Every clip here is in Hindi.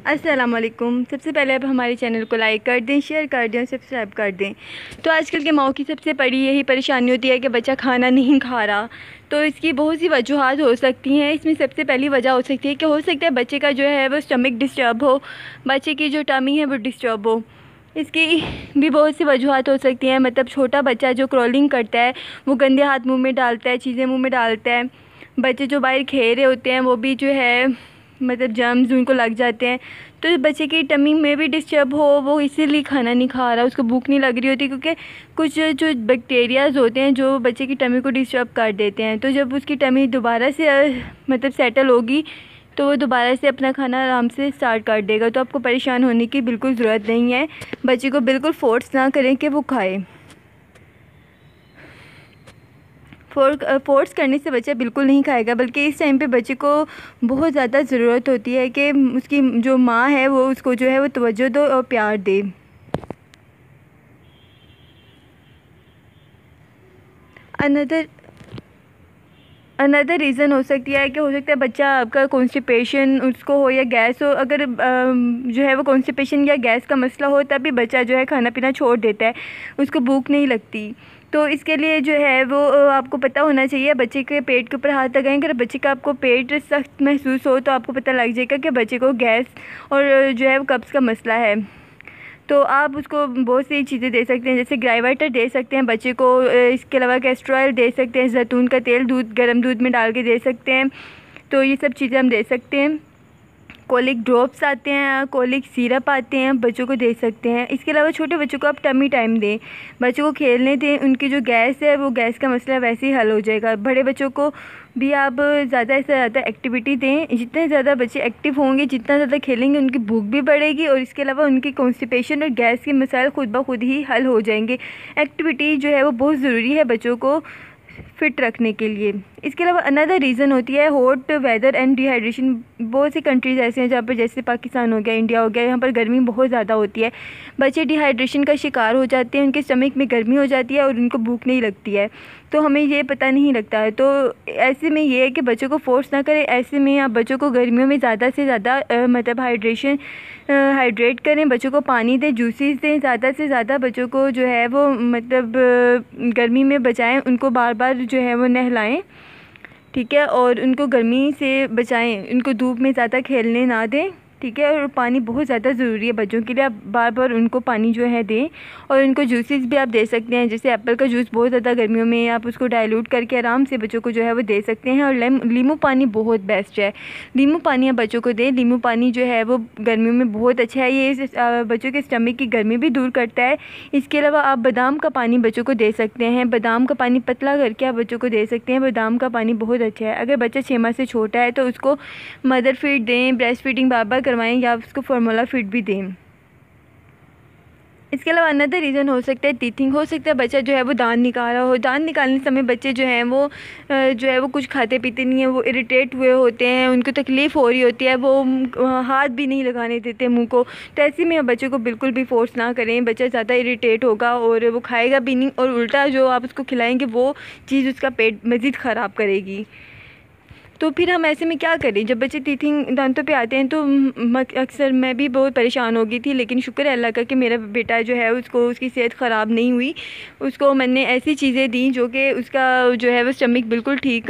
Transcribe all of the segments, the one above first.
अस्सलाम वालेकुम। सबसे पहले आप हमारे चैनल को लाइक कर दें, शेयर कर दें और सब्सक्राइब कर दें। तो आजकल के माओ की सबसे बड़ी यही परेशानी होती है कि बच्चा खाना नहीं खा रहा। तो इसकी बहुत सी वजूहात हो सकती हैं। इसमें सबसे पहली वजह हो सकती है कि हो सकता है बच्चे का जो है वो स्टमक डिस्टर्ब हो, बच्चे की जो टमी है वो डिस्टर्ब हो। इसकी भी बहुत सी वजूहात हो सकती हैं। मतलब छोटा बच्चा जो क्रॉलिंग करता है, वो गंदे हाथ मुँह में डालता है, चीज़ें मुँह में डालता है। बच्चे जो बाहर खेल रहे होते हैं वो भी जो है मतलब जर्म्स उनको लग जाते हैं। तो बच्चे की टमी में भी डिस्टर्ब हो, वो इसीलिए खाना नहीं खा रहा, उसको भूख नहीं लग रही होती, क्योंकि कुछ जो बैक्टीरियाज़ होते हैं जो बच्चे की टमी को डिस्टर्ब कर देते हैं। तो जब उसकी टमी दोबारा से मतलब सेटल होगी तो वो दोबारा से अपना खाना आराम से स्टार्ट कर देगा। तो आपको परेशान होने की बिल्कुल ज़रूरत नहीं है। बच्चे को बिल्कुल फोर्स ना करें कि वो खाए। फोर्स करने से बच्चा बिल्कुल नहीं खाएगा, बल्कि इस टाइम पे बच्चे को बहुत ज़्यादा ज़रूरत होती है कि उसकी जो माँ है वो उसको जो है वो तवज्जो दो और प्यार दे। अनदर रीज़न हो सकती है कि हो सकता है बच्चा आपका कॉन्स्टिपेशन उसको हो या गैस हो। अगर जो है वो कॉन्स्टिपेशन या गैस का मसला हो तब भी बच्चा जो है खाना पीना छोड़ देता है, उसको भूख नहीं लगती। तो इसके लिए जो है वो आपको पता होना चाहिए। बच्चे के पेट के ऊपर हाथ लगाएं। अगर बच्चे का आपको पेट सख्त महसूस हो तो आपको पता लग जाएगा कि बच्चे को गैस और जो है वो कब्ज़ का मसला है। तो आप उसको बहुत सी चीज़ें दे सकते हैं, जैसे ग्राइवाटर दे सकते हैं बच्चे को। इसके अलावा कैस्टर ऑयल दे सकते हैं, जैतून का तेल गर्म दूध में डाल के दे सकते हैं। तो ये सब चीज़ें हम दे सकते हैं। कोलिक ड्रॉप्स आते हैं, कोलिक सिरप आते हैं, बच्चों को दे सकते हैं। इसके अलावा छोटे बच्चों को आप टमी टाइम दें, बच्चों को खेलने दें। उनकी जो गैस है वो गैस का मसला वैसे ही हल हो जाएगा। बड़े बच्चों को भी आप ज़्यादा से ज़्यादा एक्टिविटी दें। जितने ज़्यादा बच्चे एक्टिव होंगे, जितना ज़्यादा खेलेंगे, उनकी भूख भी बढ़ेगी और इसके अलावा उनकी कॉन्स्टिपेशन और गैस के मसाइल खुद ब खुद ही हल हो जाएंगे। एक्टिविटी जो है वो बहुत ज़रूरी है बच्चों को फिट रखने के लिए। इसके अलावा अनदर रीज़न होती है हॉट वेदर एंड डिहाइड्रेशन। बहुत सी कंट्रीज़ ऐसे हैं जहाँ पर, जैसे पाकिस्तान हो गया, इंडिया हो गया, यहाँ पर गर्मी बहुत ज़्यादा होती है। बच्चे डिहाइड्रेशन का शिकार हो जाते हैं, उनके स्टमक में गर्मी हो जाती है और उनको भूख नहीं लगती है। तो हमें ये पता नहीं लगता है। तो ऐसे में ये है कि बच्चों को फोर्स ना करें। ऐसे में आप बच्चों को गर्मियों में ज़्यादा से ज़्यादा मतलब हाइड्रेट करें, बच्चों को पानी दें, जूसेस दें। ज़्यादा से ज़्यादा बच्चों को जो है वो मतलब गर्मी में बचाएं, उनको बार बार जो है वो नहलाएं, ठीक है, और उनको गर्मी से बचाएं, उनको धूप में ज़्यादा खेलने ना दें, ठीक है। और पानी बहुत ज़्यादा ज़रूरी है बच्चों के लिए। आप बार बार उनको पानी जो है दें। और उनको जूसेस भी आप दे सकते हैं, जैसे एप्पल का जूस बहुत ज़्यादा गर्मियों में आप उसको डाइल्यूट करके आराम से बच्चों को जो है वो दे सकते हैं। और नींबू पानी बहुत बेस्ट है, नींबू पानी आप बच्चों को दें। नींबू पानी जो है वो गर्मियों में बहुत अच्छा है, ये बच्चों के स्टमक की गर्मी भी दूर करता है। इसके अलावा आप बादाम का पानी बच्चों को दे सकते हैं। बादाम का पानी पतला करके आप बच्चों को दे सकते हैं। बादाम का पानी बहुत अच्छा है। अगर बच्चा 6 माह से छोटा है तो उसको मदर फीड दें, ब्रेस्ट फीडिंग बार बार करवाएं या उसको फार्मूला फीड भी दें। इसके अलावा अनदर रीज़न हो सकता है टीथिंग। हो सकता है बच्चा जो है वो दांत निकाल रहा हो। दांत निकालने समय बच्चे जो हैं वो कुछ खाते पीते नहीं हैं, वो इरिटेट हुए होते हैं, उनको तकलीफ़ हो रही होती है, वो हाथ भी नहीं लगाने देते मुंह को। तो ऐसे में बच्चे को बिल्कुल भी फोर्स ना करें। बच्चा ज़्यादा इरिटेट होगा और वो खाएगा भी नहीं, और उल्टा जो आप उसको खिलाएंगे वो चीज़ उसका पेट मज़ीद ख़राब करेगी। तो फिर हम ऐसे में क्या करें? जब बच्चे टीथिंग दांतों पे आते हैं तो अक्सर मैं भी बहुत परेशान हो गई थी, लेकिन शुक्र है अल्लाह का कि मेरा बेटा जो है उसको उसकी सेहत ख़राब नहीं हुई। उसको मैंने ऐसी चीज़ें दी जो कि उसका जो है वो स्टमक बिल्कुल ठीक,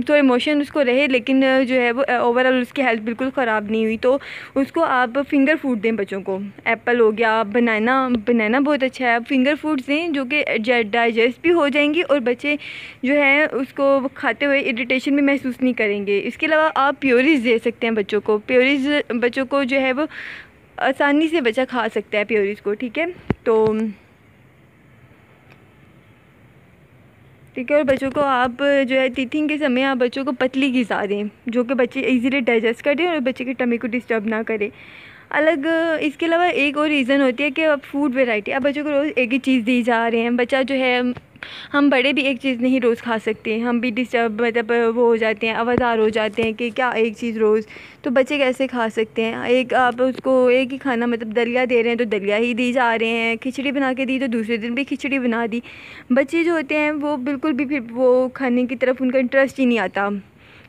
तो इमोशन उसको रहे, लेकिन जो है वो ओवरऑल उसकी हेल्थ बिल्कुल ख़राब नहीं हुई। तो उसको आप फिंगर फूड दें बच्चों को। एप्पल हो गया, बनाना बहुत अच्छा है। आप फिंगर फूड्स दें जो कि डाइजेस्ट भी हो जाएंगी और बच्चे जो है उसको खाते हुए इरिटेशन भी महसूस नहीं करेंगे। इसके अलावा आप प्योरीज दे सकते हैं बच्चों को। प्योरीज बच्चों को जो है वो आसानी से बच्चा खा सकता है प्योरीज को, ठीक है। तो ठीक है। और बच्चों को आप जो है टीथिंग के समय आप बच्चों को पतली ग़िज़ा दें जो कि बच्चे इजीली डाइजेस्ट कर दें और बच्चे की टमी को डिस्टर्ब ना करे। इसके अलावा एक और रीज़न होती है कि अब फूड वैरायटी, अब बच्चों को रोज़ एक ही चीज़ दी जा रहे हैं। बच्चा जो है, हम बड़े भी एक चीज़ नहीं रोज़ खा सकते, हम भी डिस्टर्ब मतलब वो हो जाते हैं, अवधार हो जाते हैं कि क्या एक चीज़ रोज़। तो बच्चे कैसे खा सकते हैं? एक आप उसको एक ही खाना, मतलब दलिया दे रहे हैं तो दलिया ही दी जा रहे हैं, खिचड़ी बना के दी तो दूसरे दिन भी खिचड़ी बना दी। बच्चे जो होते हैं वो बिल्कुल भी फिर वो खाने की तरफ उनका इंटरेस्ट ही नहीं आता।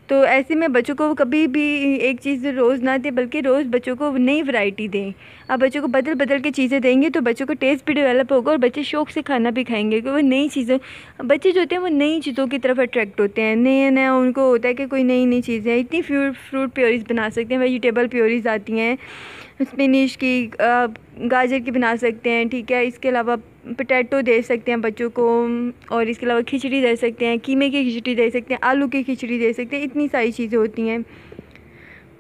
तो ऐसे में बच्चों को कभी भी एक चीज़ रोज़ ना दें, बल्कि रोज़ बच्चों को नई वैरायटी दें। आप बच्चों को बदल बदल के चीज़ें देंगे तो बच्चों को टेस्ट भी डेवलप होगा और बच्चे शौक़ से खाना भी खाएंगे, क्योंकि वो नई चीज़ों, बच्चे जो होते हैं वो नई चीज़ों की तरफ अट्रैक्ट होते हैं। नया नया उनको होता है कि कोई नई नई चीज़ें, इतनी फ्रूट प्योरीज बना सकते हैं, वेजिटेबल प्योरीज आती हैं, स्पिनिश की, गाजर की बना सकते हैं, ठीक है। इसके अलावा पोटैटो दे सकते हैं बच्चों को, और इसके अलावा खिचड़ी दे सकते हैं, कीमे की खिचड़ी दे सकते हैं, आलू की खिचड़ी दे सकते हैं, इतनी सारी चीज़ें होती हैं।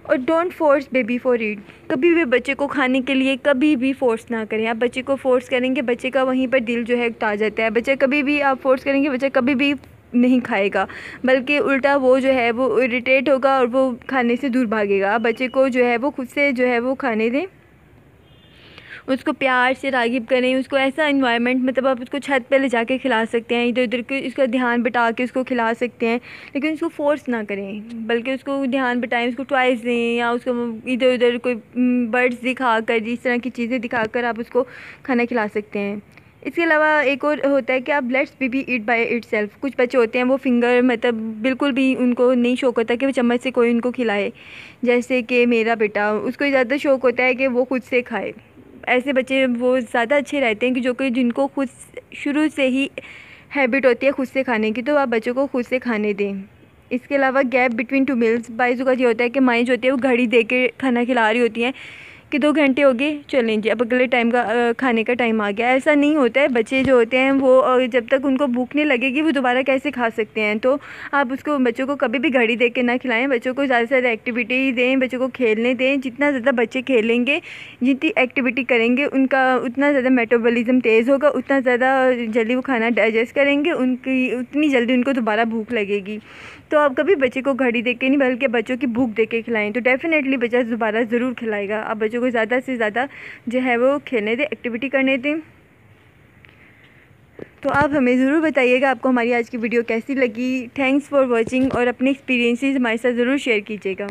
और डोंट फोर्स बेबी फॉर ईट, कभी भी बच्चे को खाने के लिए कभी भी फोर्स ना करें। आप बच्चे को फोर्स करेंगे, बच्चे का वहीं पर दिल जो है उकता जाता है। बच्चा कभी भी आप फोर्स करेंगे, बच्चा कभी भी नहीं खाएगा, बल्कि उल्टा वो जो है वो इरिटेट होगा और वो खाने से दूर भागेगा। आप बच्चे को जो है वो खुद से जो है वो खाने दें, उसको प्यार से राग़िब करें, उसको ऐसा इन्वायरमेंट, मतलब आप उसको छत पे ले जाके खिला सकते हैं, इधर उधर के उसका ध्यान बिठा के उसको खिला सकते हैं, लेकिन उसको फोर्स ना करें, बल्कि उसको ध्यान बिठाएं, उसको टॉयज़ दें, या उसको इधर उधर कोई बर्ड्स दिखाकर, इस तरह की चीज़ें दिखाकर आप उसको खाना खिला सकते हैं। इसके अलावा एक और होता है कि आप let's baby eat by itself. कुछ बच्चे होते हैं वो फिंगर, मतलब बिल्कुल भी उनको नहीं शौक़ होता कि वो चम्मच से कोई उनको खिलाए, जैसे कि मेरा बेटा, उसको ज़्यादा शौक़ होता है कि वो खुद से खाए। ऐसे बच्चे वो ज़्यादा अच्छे रहते हैं कि जो कि जिनको खुद शुरू से ही हैबिट होती है खुद से खाने की, तो आप बच्चों को खुद से खाने दें। इसके अलावा गैप बिटवीन टू मील्स, बाइज़ों का ये होता है कि माएँ जो होती है वो घड़ी दे के खाना खिला रही होती हैं कि 2 घंटे हो गए, चलें जी अब अगले टाइम का खाने का टाइम आ गया। ऐसा नहीं होता है। बच्चे जो होते हैं वो जब तक उनको भूख नहीं लगेगी वो दोबारा कैसे खा सकते हैं। तो आप उसको, बच्चों को कभी भी घड़ी दे के ना खिलाएं। बच्चों को ज़्यादा से ज़्यादा एक्टिविटी दें, बच्चों को खेलने दें। जितना ज़्यादा बच्चे खेलेंगे, जितनी एक्टिविटी करेंगे, उनका उतना ज़्यादा मेटाबॉलिज्म तेज़ होगा, उतना ज़्यादा जल्दी वो खाना डाइजेस्ट करेंगे, उनकी उतनी जल्दी उनको दोबारा भूख लगेगी। तो आप कभी बच्चे को घड़ी दे के नहीं, बल्कि बच्चों की भूख दे के खिलाएँ, तो डेफ़िनेटली बच्चा दोबारा ज़रूर खिलाएगा। आप बच्चों को ज़्यादा से ज़्यादा जो है वो खेलने दें, एक्टिविटी करने दें। तो आप हमें ज़रूर बताइएगा आपको हमारी आज की वीडियो कैसी लगी। थैंक्स फॉर वॉचिंग, और अपने एक्सपीरियंसेस हमारे साथ ज़रूर शेयर कीजिएगा।